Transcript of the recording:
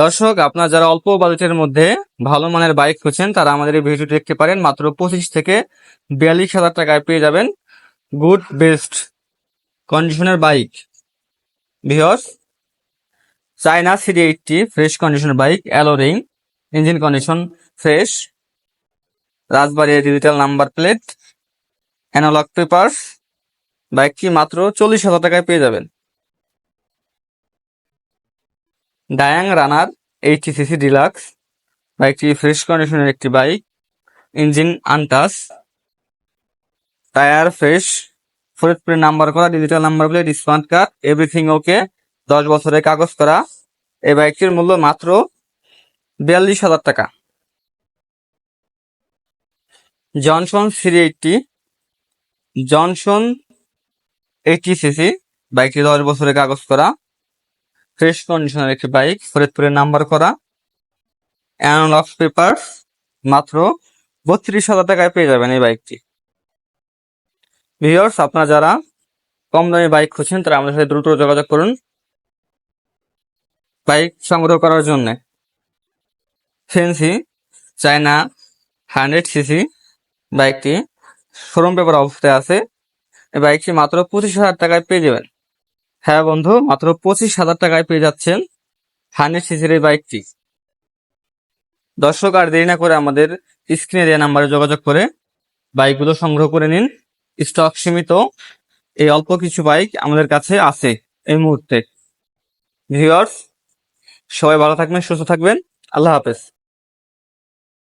দর্শক, আপনার যারা অল্প বাজেটের মধ্যে ভালো মানের বাইক খুঁজছেন তারা আমাদের এই ভিডিওটি দেখতে পারেন। মাত্র 25 থেকে 42 হাজার টাকায় পেয়ে যাবেন গুড বেস্ট কন্ডিশনের bike. Viewers, China CD80 fresh কন্ডিশনের বাইক, অ্যালোরিং, engine condition fresh, Rajbari digital number plate, analogue papers. বাইকটি মাত্র 40,000 টাকায় পেয়ে যাবেন। ডায়াং রানার 80cc ডিলাক্স, বাইকটি ফ্রেশ কন্ডিশনের একটি bike, engine untouch, tyre fresh, ফরিদপুরে নাম্বার করা, digital number plate, smart card, everything okay, 10 বছরের কাগজ করা। এই বাইকটির মূল্য মাত্র 42,000 টাকা। জনসন জনসন 80cc, বাইকটি 10 বছরের কাগজ করা, ফ্রেশ কন্ডিশনের একটি বাইক, ফরিদপুরে নাম্বার করা, অ্যানালগ পেপার, মাত্র 32,000 টাকায় পেয়ে যাবেন এই বাইকটি। ভিউয়ার্স, আপনারা যারা কম দামে বাইক খুঁজছেন তারা আমাদের সাথে দ্রুত যোগাযোগ করুন বাইক সংগ্রহ করার জন্য। ফেন্সি চায়না 100cc বাইকটি শোরুম পেপার অবস্থায় আছে। এই বাইকটি মাত্র 25,000 টাকায় পেয়ে যাবেন। হ্যাঁ বন্ধু, মাত্র 25,000 টাকায় পেয়ে যাচ্ছেন 100cc এই বাইকটি। দর্শক, আর দেরি না করে আমাদের স্ক্রিনে দেওয়া নাম্বারে যোগাযোগ করে বাইকগুলো সংগ্রহ করে নিন। স্টক সীমিত, এই অল্প কিছু বাইক আমাদের কাছে আছে এই মুহূর্তে। ভিউয়ার্স, সবাই ভালো থাকবেন, সুস্থ থাকবেন। আল্লাহ হাফেজ।